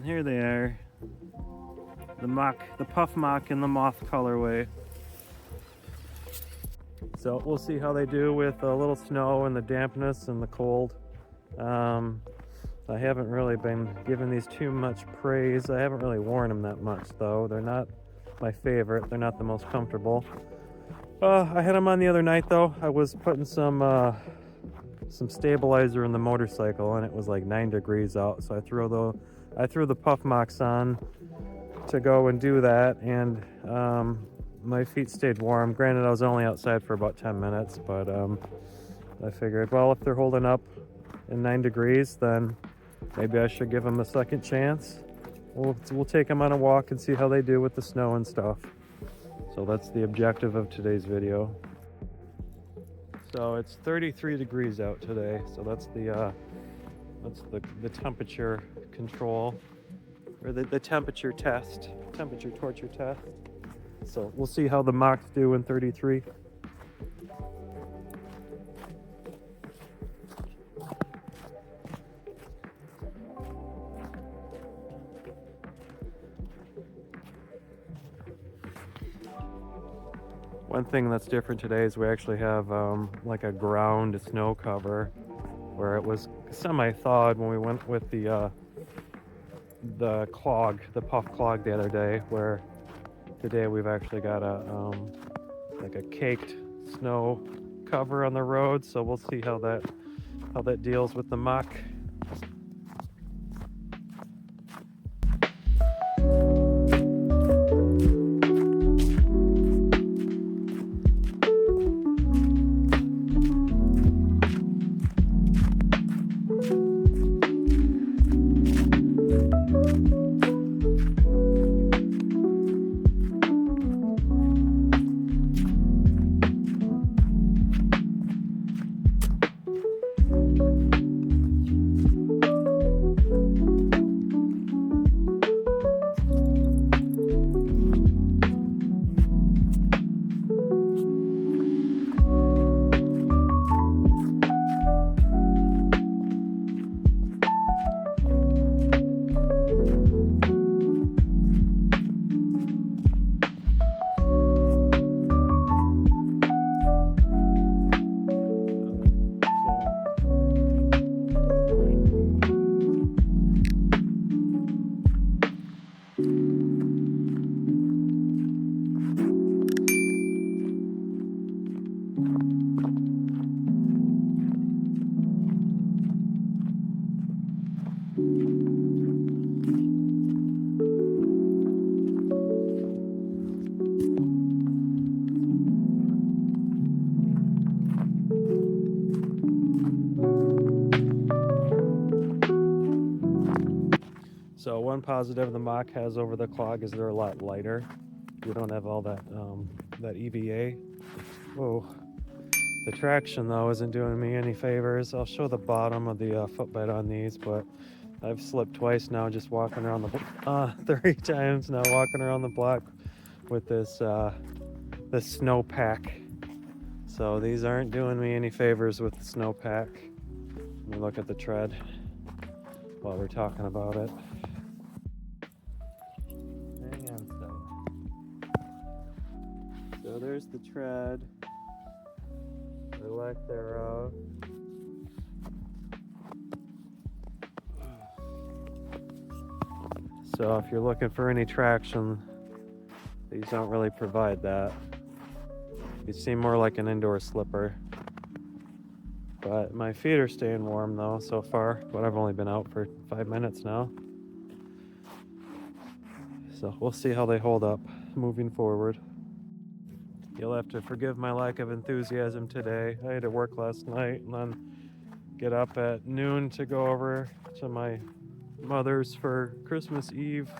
Here they are. The Puff Moc in the moth colorway. So we'll see how they do with a little snow and the dampness and the cold. I haven't really been giving these too much praise. I haven't really worn them that much though. They're not my favorite. They're not the most comfortable. I had them on the other night though. I was putting some stabilizer in the motorcycle and it was like 9 degrees out. So I threw the Puff Mocs on to go and do that, and my feet stayed warm. Granted, I was only outside for about 10 minutes, but I figured, well, if they're holding up in 9 degrees, then maybe I should give them a second chance. We'll take them on a walk and see how they do with the snow and stuff. So that's the objective of today's video. So it's 33 degrees out today, so that's the temperature control, or the temperature torture test. So we'll see how the Mocs do in 33. One thing that's different today is we actually have like a ground snow cover, where it was semi-thawed when we went with the Puff clog the other day, where today we've actually got like a caked snow cover on the road. So we'll see how that deals with the Moc. So one positive the Moc has over the clog is they're a lot lighter. You don't have all that EVA. Whoa. The traction though isn't doing me any favors. I'll show the bottom of the footbed on these, but I've slipped twice now just walking around the 3 times now walking around the block with this snowpack. So these aren't doing me any favors with the snowpack. Let me look at the tread while we're talking about it. Hang on, Stella. So there's the tread, or lack thereof. So if you're looking for any traction, these don't really provide that. These seem more like an indoor slipper. But my feet are staying warm though so far, but I've only been out for 5 minutes now. So we'll see how they hold up moving forward. You'll have to forgive my lack of enthusiasm today. I had to work last night and then get up at noon to go over to my mother's for Christmas Eve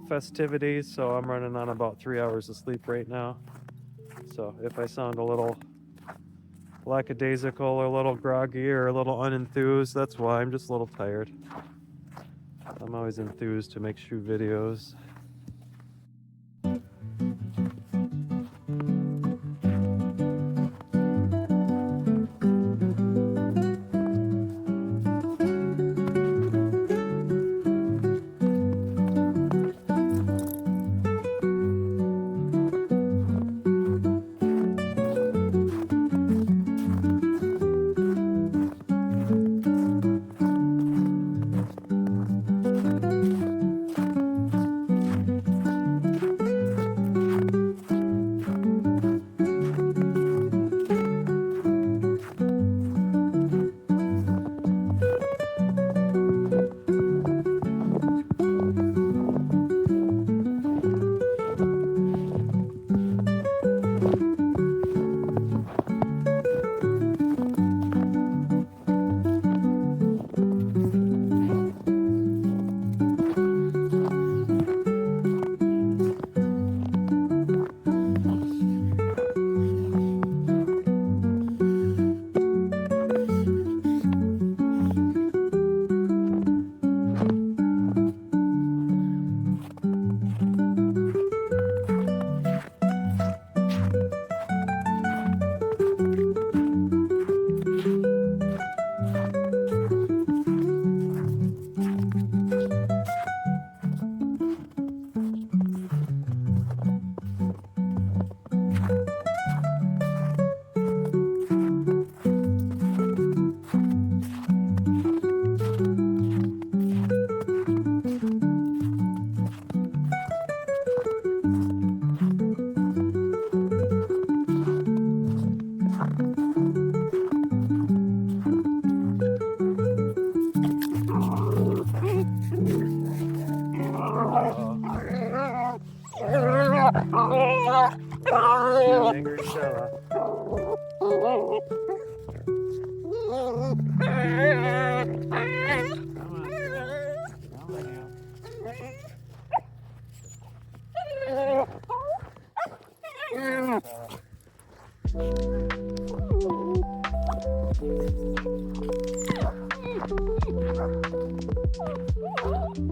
festivities. So I'm running on about 3 hours of sleep right now. So if I sound a little lackadaisical or a little groggy or a little unenthused, that's why. I'm just a little tired. I'm always enthused to make shoe videos. Angry Stella.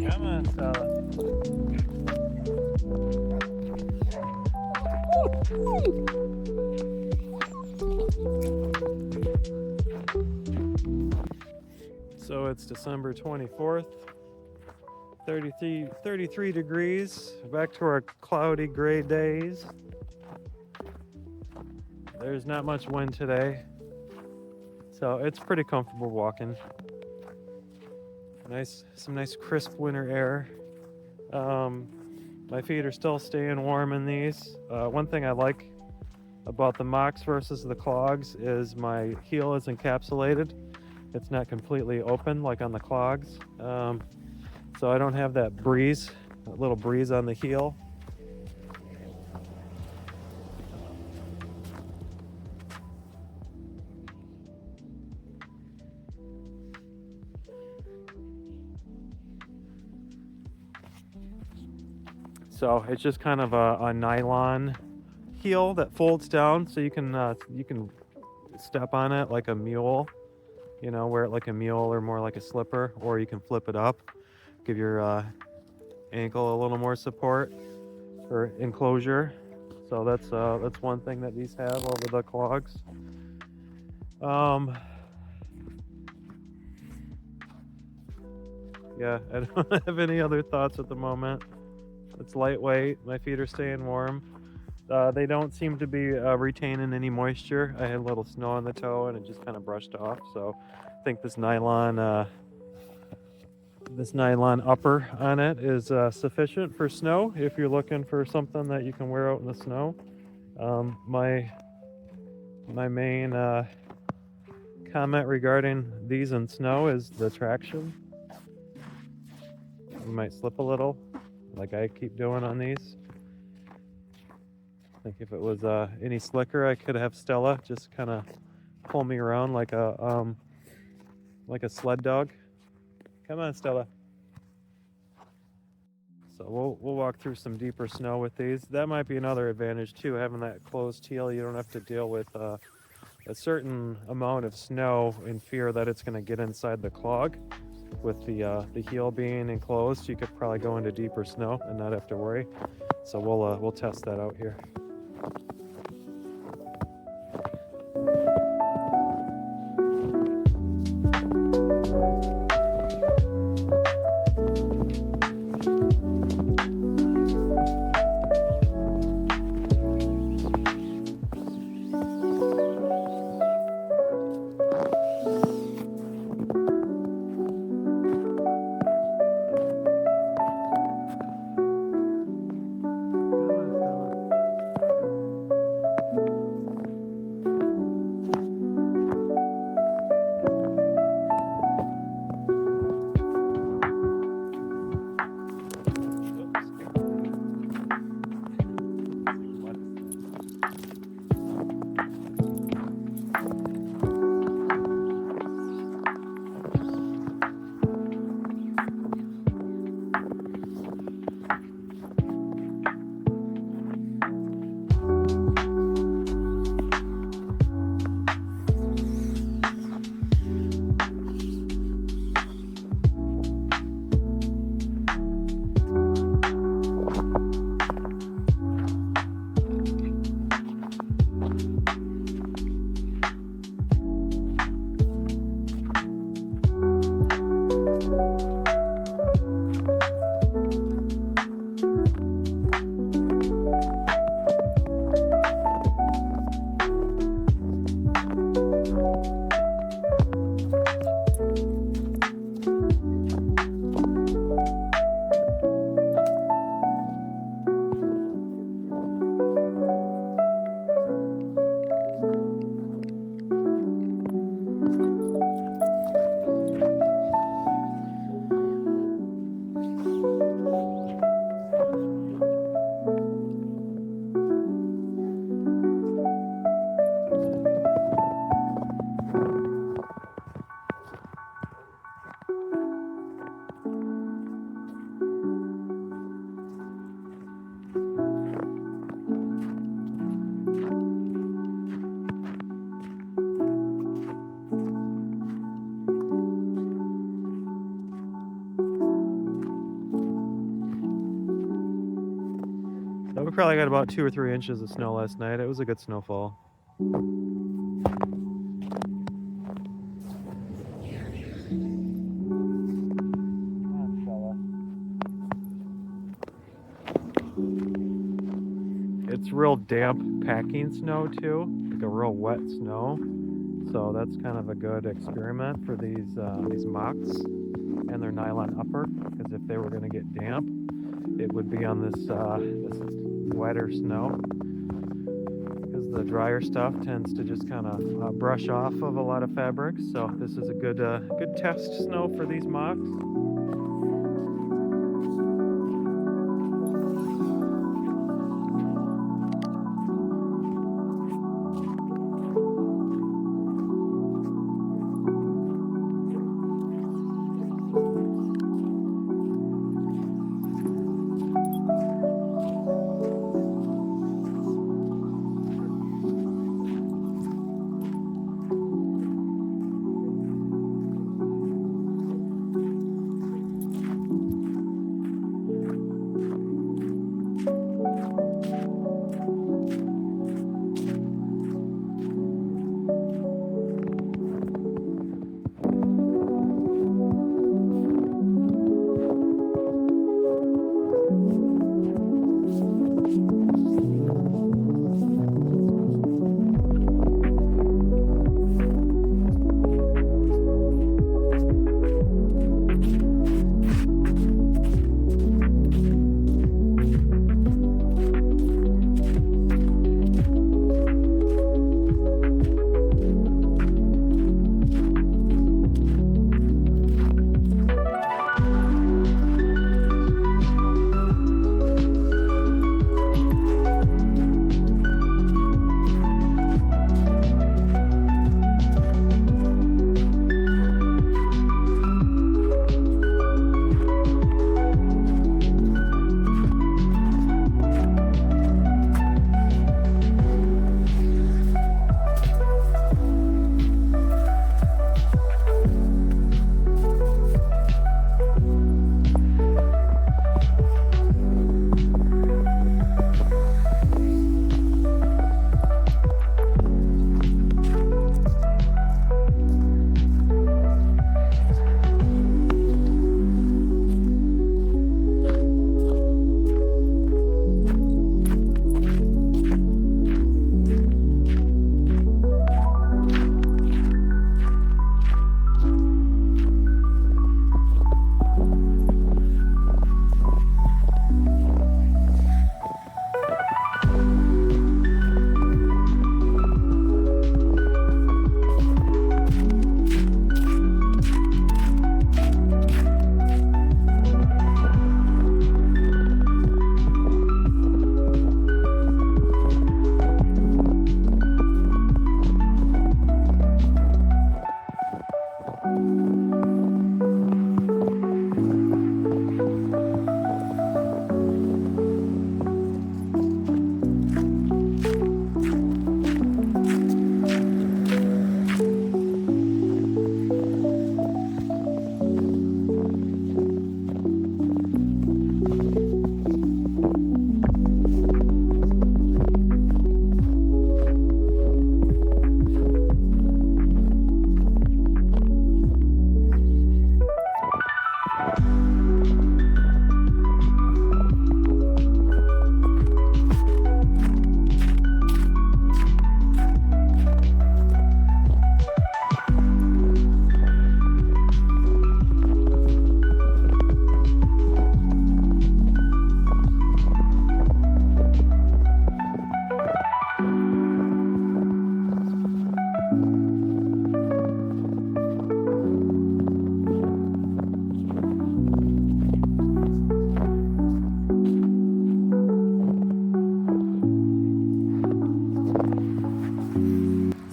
Come on, Stella. So it's December 24th, 33 degrees, back to our cloudy gray days. There's not much wind today, so it's pretty comfortable walking. Some nice crisp winter air. My feet are still staying warm in these. One thing I like about the Mocs versus the clogs is my heel is encapsulated. It's not completely open like on the clogs. So I don't have that little breeze on the heel. So it's just kind of a nylon heel that folds down, so you can step on it like a mule, wear it like a mule or more like a slipper, or you can flip it up, give your ankle a little more support or enclosure. So that's one thing that these have over the clogs. Yeah, I don't have any other thoughts at the moment. It's lightweight. My feet are staying warm. They don't seem to be retaining any moisture. I had a little snow on the toe and it just kind of brushed off. So I think this nylon upper on it is sufficient for snow if you're looking for something that you can wear out in the snow. My main comment regarding these in snow is the traction. You might slip a little, like I keep doing on these. I think if it was any slicker, I could have Stella just kind of pull me around like a sled dog. Come on, Stella. So we'll walk through some deeper snow with these. That might be another advantage too, having that closed heel. You don't have to deal with a certain amount of snow in fear that it's going to get inside the clog. With the heel being enclosed, you could probably go into deeper snow and not have to worry. So we'll test that out here. We probably got about 2 or 3 inches of snow last night. It was a good snowfall. It's real damp packing snow too, like a real wet snow. So that's kind of a good experiment for these mocs and their nylon upper, because if they were going to get damp, it would be on this wetter snow, because the drier stuff tends to just kind of brush off of a lot of fabrics. So this is a good test snow for these mocs.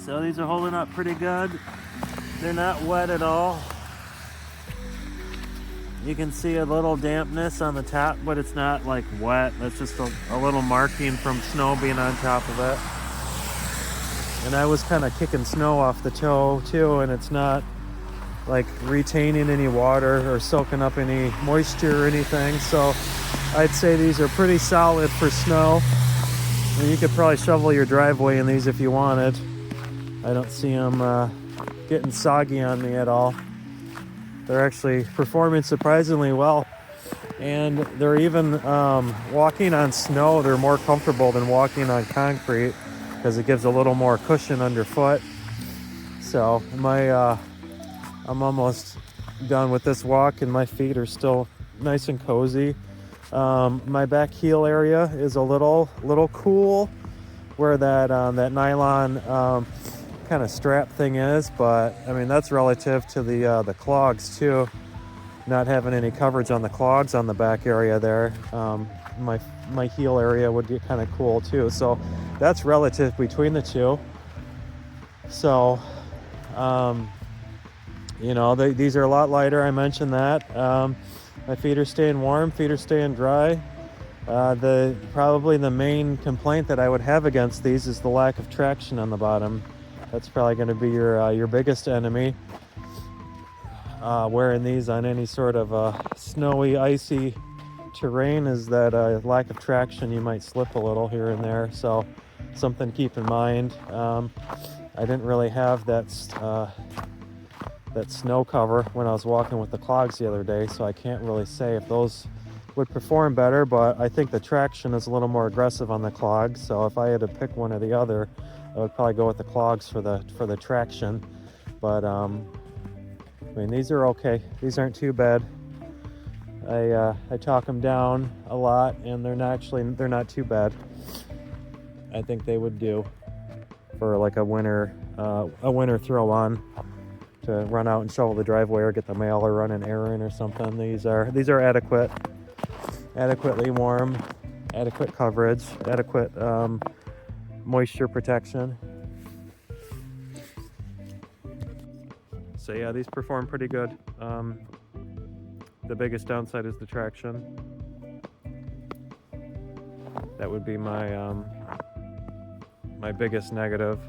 So these are holding up pretty good. They're not wet at all. You can see a little dampness on the top, but it's not like wet. That's just a little marking from snow being on top of it. And I was kind of kicking snow off the toe too, and it's not like retaining any water or soaking up any moisture or anything. So I'd say these are pretty solid for snow. I mean, you could probably shovel your driveway in these if you wanted. I don't see them getting soggy on me at all. They're actually performing surprisingly well. And they're even walking on snow, they're more comfortable than walking on concrete because it gives a little more cushion underfoot. So I'm almost done with this walk and my feet are still nice and cozy. My back heel area is a little cool where that nylon kind of strap thing is, but I mean that's relative to the clogs too. Not having any coverage on the clogs on the back area there, my heel area would get kind of cool too. So that's relative between the two. So you know, these are a lot lighter. I mentioned that. My feet are staying warm, feet are staying dry. Probably the main complaint that I would have against these is the lack of traction on the bottom. That's probably going to be your biggest enemy. Wearing these on any sort of snowy, icy terrain is that lack of traction. You might slip a little here and there, so something to keep in mind. I didn't really have that snow cover when I was walking with the clogs the other day, so I can't really say if those would perform better, but I think the traction is a little more aggressive on the clogs, so if I had to pick one or the other, I would probably go with the clogs for the traction. But I mean, these are okay. These aren't too bad. I talk them down a lot, and they're not too bad. I think they would do for like a winter throw on to run out and shovel the driveway or get the mail or run an errand or something. These are adequately warm, adequate coverage, adequate moisture protection. So yeah, these perform pretty good. The biggest downside is the traction. That would be my my biggest negative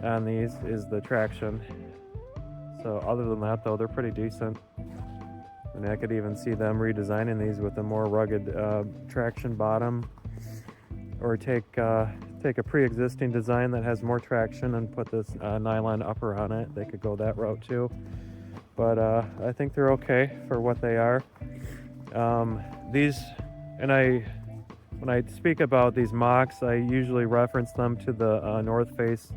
on these is the traction. So other than that though, they're pretty decent. And I could even see them redesigning these with a more rugged traction bottom, or take a pre-existing design that has more traction and put this nylon upper on it. They could go that route too. But I think they're okay for what they are. When I speak about these Mocs, I usually reference them to the North Face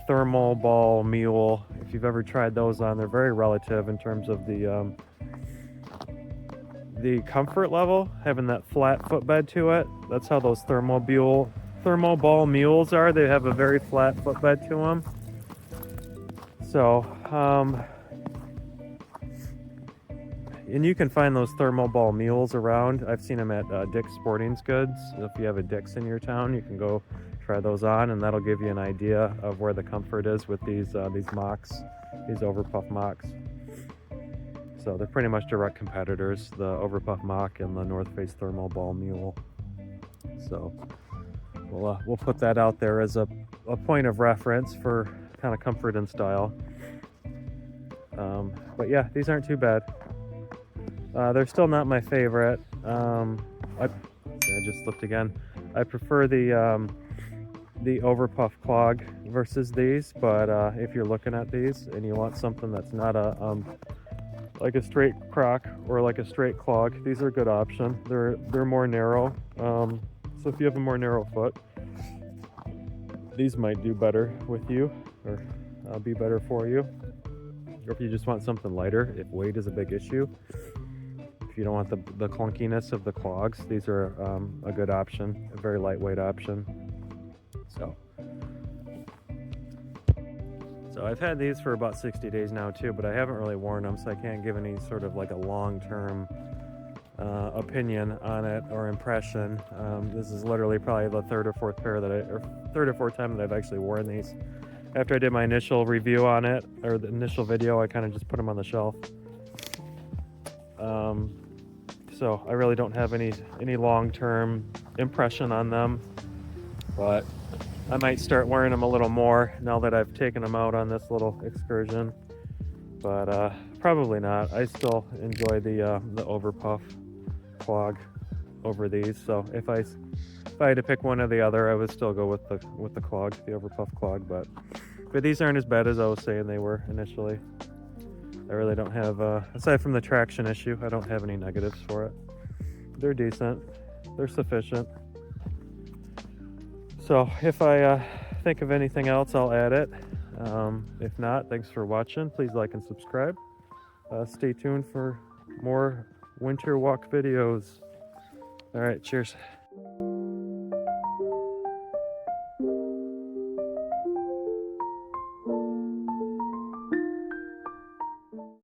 thermal ball mule. If you've ever tried those on, they're very relative in terms of the comfort level, having that flat footbed to it. That's how those thermal ball mules are. They have a very flat footbed to them. So, and you can find those thermal ball mules around. I've seen them at Dick's Sporting Goods. If you have a Dick's in your town, you can go try those on, and that'll give you an idea of where the comfort is with these Mocs, these Overpuff Mocs. So they're pretty much direct competitors, the Overpuff Moc and the North Face thermal ball mule. So we'll put that out there as a point of reference for kind of comfort and style. But yeah, these aren't too bad. They're still not my favorite. I just slipped again. I prefer the Overpuff clog versus these, but if you're looking at these and you want something that's not like a straight Croc or like a straight clog, these are a good option. They're more narrow, so if you have a more narrow foot, these might do better with you, or be better for you. Or if you just want something lighter, if weight is a big issue, if you don't want the clunkiness of the clogs, these are a good option, a very lightweight option. So I've had these for about 60 days now too, but I haven't really worn them, so I can't give any sort of like a long-term opinion on it or impression. This is literally probably the third or fourth time that I've actually worn these. After I did my initial review on it, or the initial video, I kind of just put them on the shelf. So I really don't have any long-term impression on them, but I might start wearing them a little more now that I've taken them out on this little excursion, but probably not. I still enjoy the Overpuff clog over these. So if I had to pick one or the other, I would still go with the clog, the overpuff clog. But these aren't as bad as I was saying they were initially. I really don't have, aside from the traction issue, I don't have any negatives for it. They're decent. They're sufficient. So if I think of anything else, I'll add it. If not, thanks for watching. Please like and subscribe. Stay tuned for more winter walk videos. All right, cheers.